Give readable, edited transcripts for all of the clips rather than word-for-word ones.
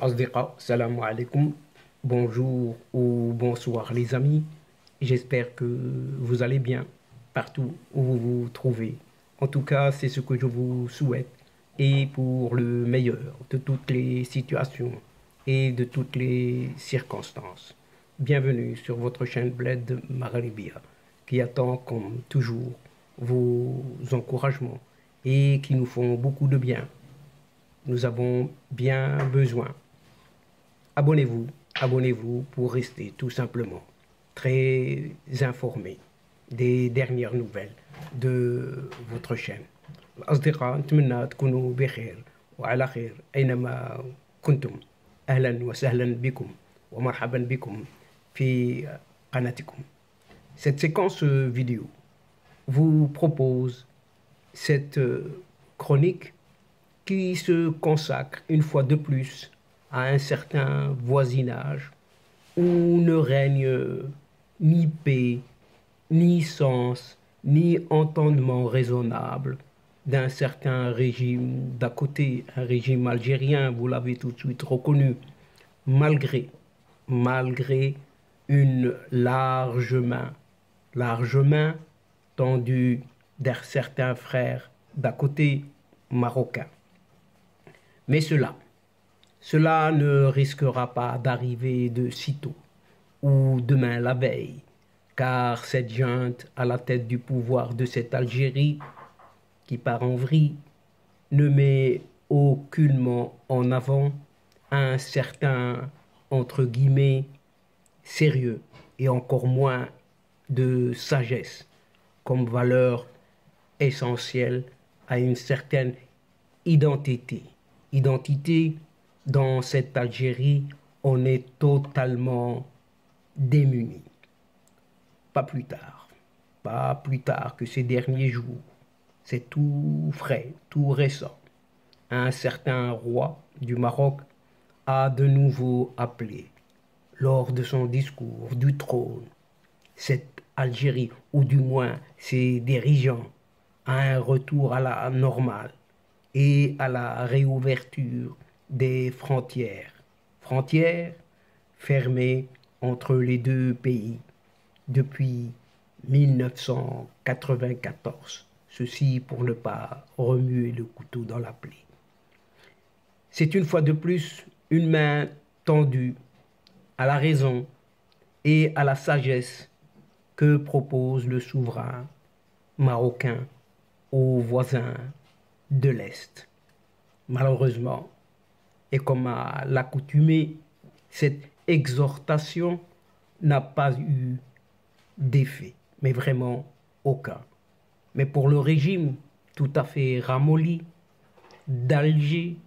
Asdiqa, salam alaikum, bonjour ou bonsoir les amis. J'espère que vous allez bien partout où vous vous trouvez. En tout cas, c'est ce que je vous souhaite et pour le meilleur de toutes les situations et de toutes les circonstances. Bienvenue sur votre chaîne Bled Maghribia qui attend comme toujours vos encouragements et qui nous font beaucoup de bien. Nous avons bien besoin. Abonnez-vous, abonnez-vous pour rester tout simplement très informé des dernières nouvelles de votre chaîne. الأصدقاء نتمنى تكونوا بخير وعلى خير أينما كنتم. أهلا وسهلا بكم ومرحبا بكم في قناتكم. Cette séquence vidéo vous propose cette chronique qui se consacre une fois de plus à un certain voisinage où ne règne ni paix, ni sens, ni entendement raisonnable d'un certain régime d'à côté, un régime algérien, vous l'avez tout de suite reconnu, malgré une large main tendue vers certains frères d'à côté marocains. Mais cela ne risquera pas d'arriver de sitôt ou demain la veille, car cette junte à la tête du pouvoir de cette Algérie, qui part en vrille, ne met aucunement en avant un certain, entre guillemets, sérieux et encore moins de sagesse comme valeur essentielle à une certaine identité. Dans cette Algérie, on est totalement démuni. Pas plus tard que ces derniers jours, c'est tout frais, tout récent. Un certain roi du Maroc a de nouveau appelé, lors de son discours du trône, cette Algérie, ou du moins ses dirigeants, à un retour à la normale et à la réouverture des frontières fermées entre les deux pays depuis 1994. Ceci pour ne pas remuer le couteau dans la plaie. C'est une fois de plus une main tendue à la raison et à la sagesse que propose le souverain marocain aux voisins de l'Est. Malheureusement, et comme à l'accoutumée, cette exhortation n'a pas eu d'effet, mais vraiment aucun. Mais pour le régime tout à fait ramolli d'Alger,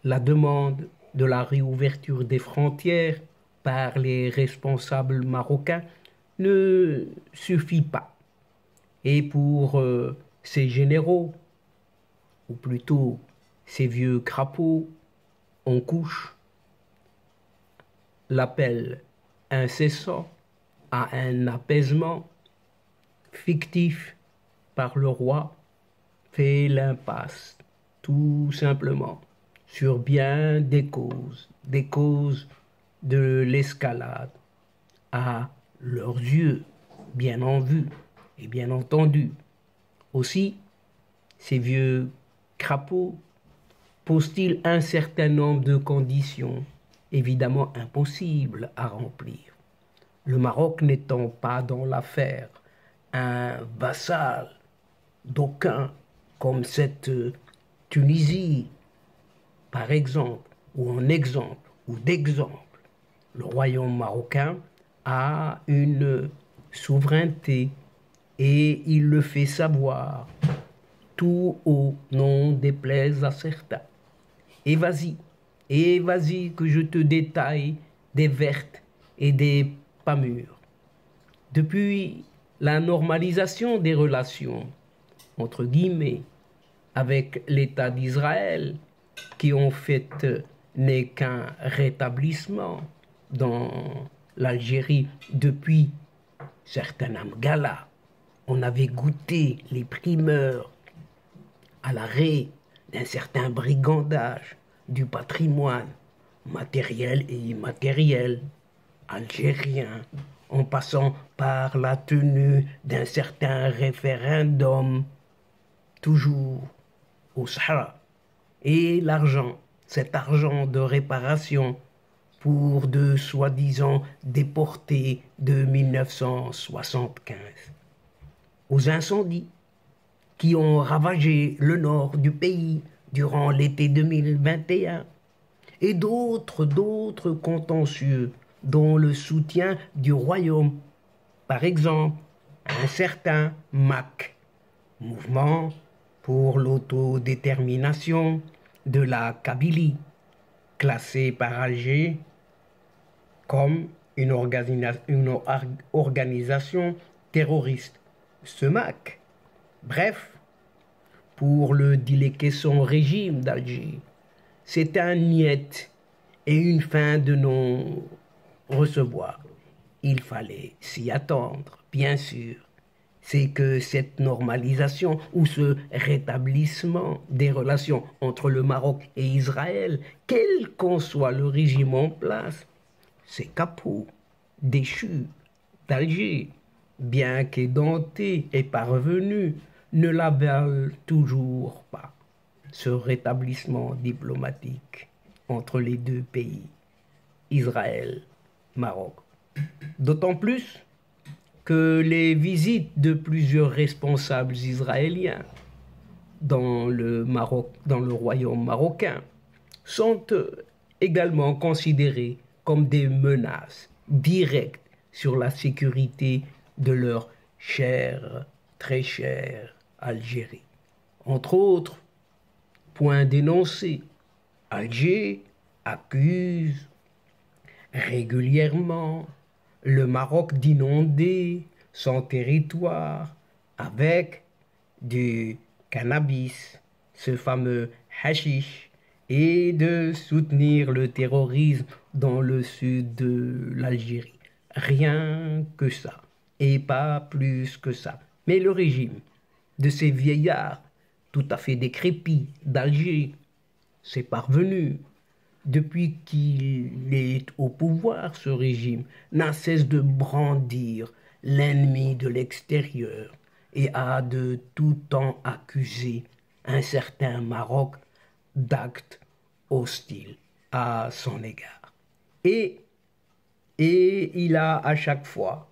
la demande de la réouverture des frontières par les responsables marocains ne suffit pas. Et pour ces généraux, ou plutôt ces vieux crapauds en couche, l'appel incessant à un apaisement fictif par le roi fait l'impasse, tout simplement, sur bien des causes de l'escalade, à leurs yeux, bien en vue et bien entendu. Aussi, ces vieux crapauds posent-ils un certain nombre de conditions évidemment impossibles à remplir. Le Maroc n'étant pas dans l'affaire un vassal d'aucun comme cette Tunisie, par exemple, ou en exemple, ou d'exemple, le royaume marocain a une souveraineté et il le fait savoir tout haut, non déplaise à certains. Et vas-y que je te détaille des vertes et des pas mûres. Depuis la normalisation des relations, entre guillemets, avec l'État d'Israël, qui en fait n'est qu'un rétablissement dans l'Algérie depuis certains Amgala. On avait goûté les primeurs à l'arrêt d'un certain brigandage du patrimoine matériels et immatériels, algériens, en passant par la tenue d'un certain référendum, toujours au Sahara, et l'argent, cet argent de réparation pour de soi-disant déportés de 1975, aux incendies qui ont ravagé le nord du pays durant l'été 2021 et d'autres contentieux dont le soutien du royaume, par exemple un certain MAC, Mouvement pour l'autodétermination de la Kabylie, classé par Alger comme une organisation terroriste. Ce MAC, bref, pour le déliquescent régime d'Alger, c'est un niet et une fin de non-recevoir. Il fallait s'y attendre, bien sûr. C'est que cette normalisation ou ce rétablissement des relations entre le Maroc et Israël, quel qu'en soit le régime en place, ces capots déchus d'Alger, bien qu'édentés et parvenus, ne l'avalent toujours pas. Ce rétablissement diplomatique entre les deux pays, Israël, Maroc. D'autant plus que les visites de plusieurs responsables israéliens dans le Maroc, dans le royaume marocain, sont également considérées comme des menaces directes sur la sécurité de leur chère, très chère Algérie. Entre autres, point dénoncé, Alger accuse régulièrement le Maroc d'inonder son territoire avec du cannabis, ce fameux hashish, et de soutenir le terrorisme dans le sud de l'Algérie. Rien que ça, et pas plus que ça. Mais le régime de ces vieillards tout à fait décrépits d'Alger s'est parvenu, depuis qu'il est au pouvoir, ce régime n'a cesse de brandir l'ennemi de l'extérieur et a de tout temps accusé un certain Maroc d'actes hostiles à son égard. Et il a à chaque fois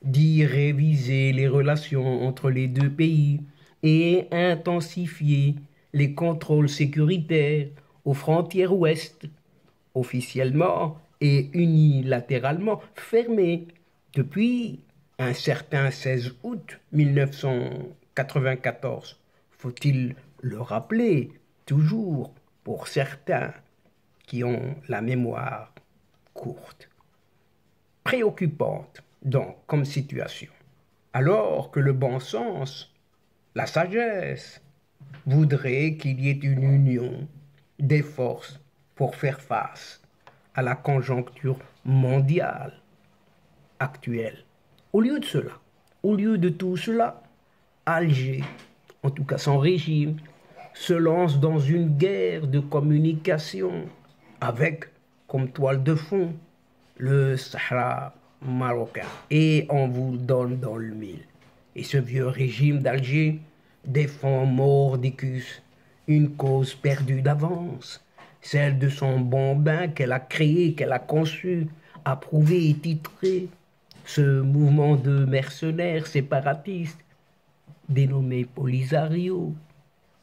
dit réviser les relations entre les deux pays et intensifier les contrôles sécuritaires aux frontières ouest, officiellement et unilatéralement fermées depuis un certain 16 août 1994. Faut-il le rappeler, toujours pour certains qui ont la mémoire courte. Préoccupante, donc, comme situation. Alors que le bon sens, la sagesse, voudrait qu'il y ait une union des forces pour faire face à la conjoncture mondiale actuelle. Au lieu de cela, au lieu de tout cela, Alger, en tout cas son régime, se lance dans une guerre de communication avec, comme toile de fond, le Sahara marocain. Et on vous donne dans le mille. Et ce vieux régime d'Alger défend mordicus une cause perdue d'avance, celle de son bambin qu'elle a créé, qu'elle a conçu, approuvé et titré, ce mouvement de mercenaires séparatistes, dénommé Polisario,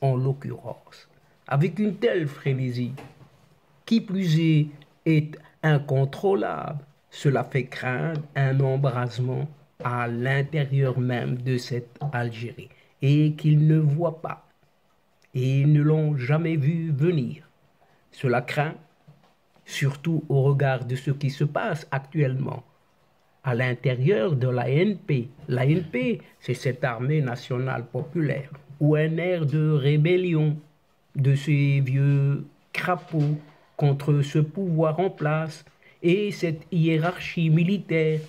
en l'occurrence, avec une telle frénésie, qui plus est incontrôlable. Cela fait craindre un embrasement à l'intérieur même de cette Algérie, et qu'ils ne voient pas, et ne l'ont jamais vu venir. Cela craint, surtout au regard de ce qui se passe actuellement à l'intérieur de l'ANP. L'ANP, c'est cette armée nationale populaire, ou un air de rébellion de ces vieux crapauds contre ce pouvoir en place, et cette hiérarchie militaire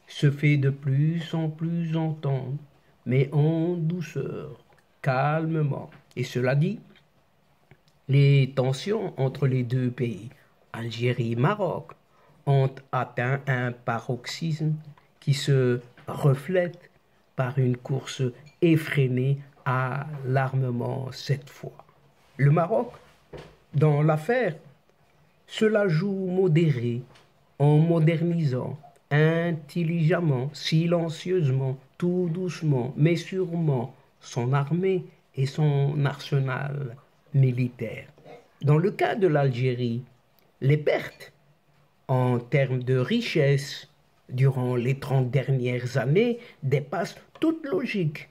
se fait de plus en plus entendre, mais en douceur, calmement. Et cela dit, les tensions entre les deux pays Algérie-Maroc, ont atteint un paroxysme qui se reflète par une course effrénée à l'armement cette fois. Le Maroc, dans l'affaire, cela joue modéré en modernisant intelligemment, silencieusement, tout doucement, mais sûrement son armée et son arsenal militaire. Dans le cas de l'Algérie, les pertes en termes de richesse durant les 30 dernières années dépassent toute logique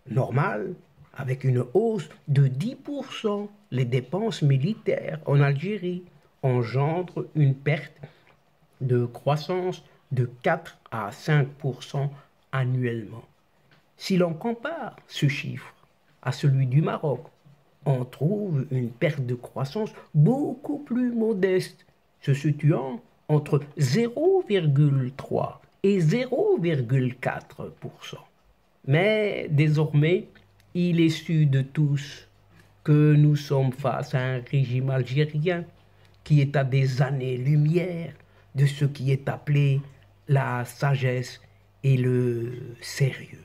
normale. Avec une hausse de 10%, les dépenses militaires en Algérie engendrent une perte de croissance de 4 à 5% annuellement. Si l'on compare ce chiffre à celui du Maroc, on trouve une perte de croissance beaucoup plus modeste, se situant entre 0,3 et 0,4%. Mais désormais, il est su de tous que nous sommes face à un régime algérien qui est à des années-lumière de ce qui est appelé la sagesse et le sérieux.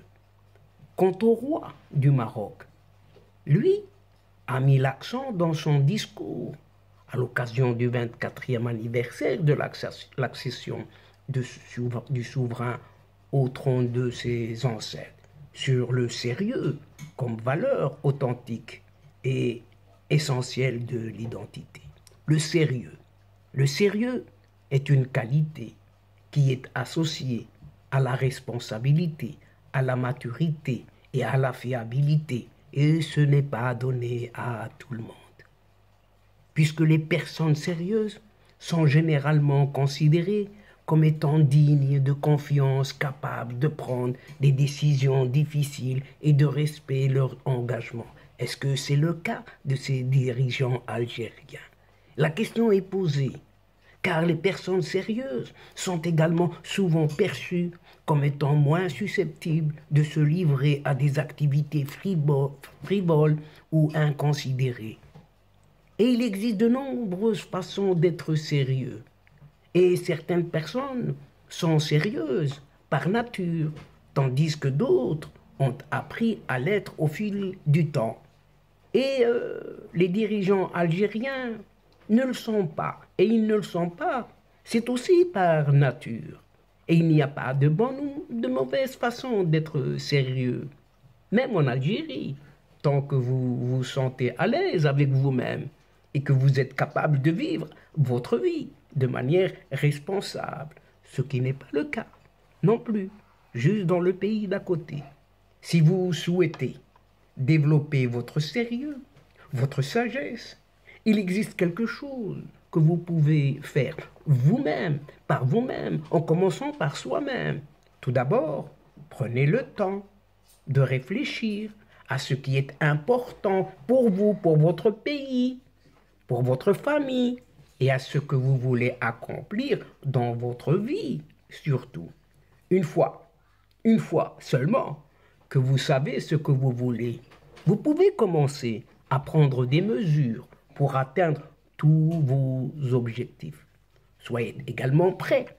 Quant au roi du Maroc, lui a mis l'accent dans son discours à l'occasion du 24e anniversaire de l'accession du souverain au trône de ses ancêtres sur le sérieux comme valeur authentique et essentielle de l'identité. Le sérieux. Le sérieux est une qualité qui est associée à la responsabilité, à la maturité et à la fiabilité, et ce n'est pas donné à tout le monde. Puisque les personnes sérieuses sont généralement considérées comme étant dignes de confiance, capables de prendre des décisions difficiles et de respecter leur engagement. Est-ce que c'est le cas de ces dirigeants algériens? La question est posée, car les personnes sérieuses sont également souvent perçues comme étant moins susceptibles de se livrer à des activités frivoles ou inconsidérées. Et il existe de nombreuses façons d'être sérieux. Et certaines personnes sont sérieuses par nature, tandis que d'autres ont appris à l'être au fil du temps. Et les dirigeants algériens ne le sont pas. Et ils ne le sont pas. C'est aussi par nature. Et il n'y a pas de bonne ou de mauvaise façon d'être sérieux. Même en Algérie, tant que vous vous sentez à l'aise avec vous-même et que vous êtes capable de vivre votre vie de manière responsable, ce qui n'est pas le cas non plus, juste dans le pays d'à côté. Si vous souhaitez développer votre sérieux, votre sagesse, il existe quelque chose que vous pouvez faire vous-même, par vous-même, en commençant par soi-même. Tout d'abord, prenez le temps de réfléchir à ce qui est important pour vous, pour votre pays, pour votre famille et à ce que vous voulez accomplir dans votre vie, surtout. Une fois seulement que vous savez ce que vous voulez, vous pouvez commencer à prendre des mesures pour atteindre tous vos objectifs. Soyez également prêts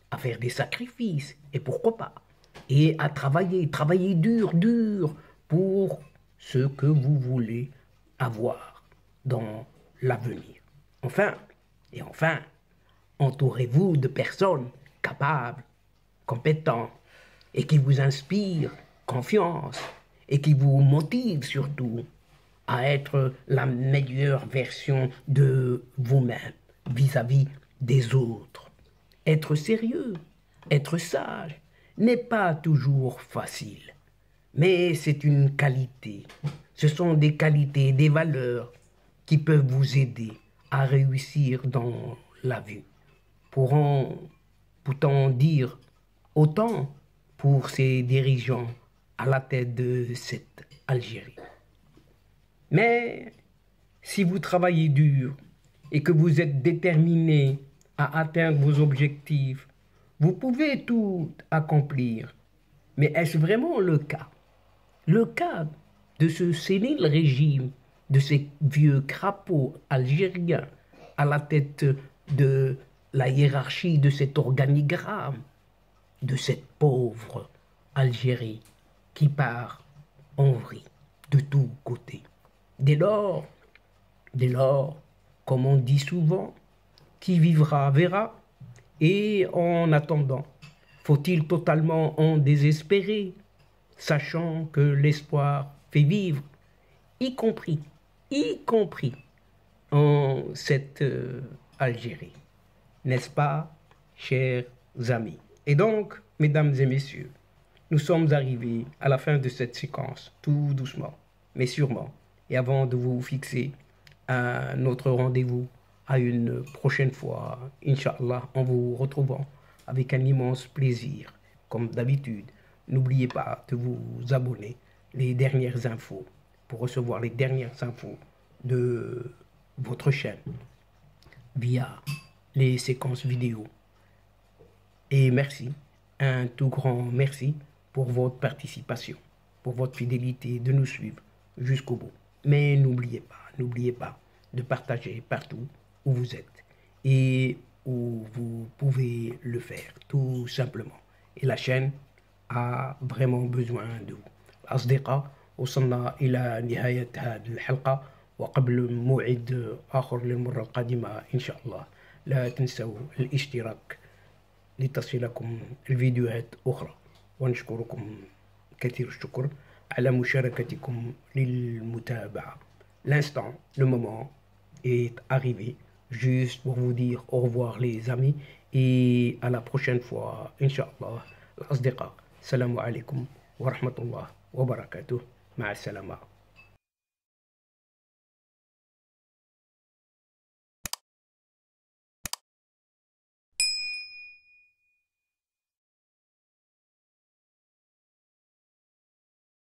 à faire des sacrifices, et pourquoi pas, et à travailler dur pour ce que vous voulez avoir dans l'avenir. Enfin, entourez-vous de personnes capables, compétentes, et qui vous inspirent confiance, et qui vous motivent surtout à être la meilleure version de vous-même vis-à-vis des autres. Être sérieux, être sage, n'est pas toujours facile, mais c'est une qualité. Ce sont des qualités, des valeurs qui peuvent vous aider à réussir dans la vie. Pourtant dire autant pour ces dirigeants à la tête de cette Algérie. Mais si vous travaillez dur et que vous êtes déterminé à atteindre vos objectifs, vous pouvez tout accomplir. Mais est-ce vraiment le cas? Le cas de ce sénile régime, de ces vieux crapauds algériens à la tête de la hiérarchie de cet organigramme, de cette pauvre Algérie qui part en vrille de tous côtés. Dès lors, comme on dit souvent, qui vivra verra. Et en attendant, faut-il totalement en désespérer, sachant que l'espoir fait vivre, y compris en cette Algérie. N'est-ce pas, chers amis? Et donc, mesdames et messieurs, nous sommes arrivés à la fin de cette séquence, tout doucement, mais sûrement. Et avant de vous fixer un autre rendez-vous à une prochaine fois, Inch'Allah, en vous retrouvant avec un immense plaisir. Comme d'habitude, n'oubliez pas de vous abonner les dernières infos pour recevoir les dernières infos de votre chaîne via les séquences vidéo. Et merci, un tout grand merci pour votre participation, pour votre fidélité de nous suivre jusqu'au bout. Mais n'oubliez pas de partager partout où vous êtes et où vous pouvez le faire, tout simplement. Et la chaîne a vraiment besoin de vous. أصدقاء وصلنا إلى نهاية هذه الحلقة وقبل موعد آخر للمرة القادمة إن شاء الله لا تنسوا الاشتراك لتصلكم الفيديوهات أخرى ونشكركم كثير الشكر على مشاركتكم للمتابعة. L'instant, le moment est arrivé juste pour vous dire au revoir les amis et à la prochaine fois Inch'Allah. الأصدقاء السلام عليكم ورحمة الله وبركاته مع السلامة.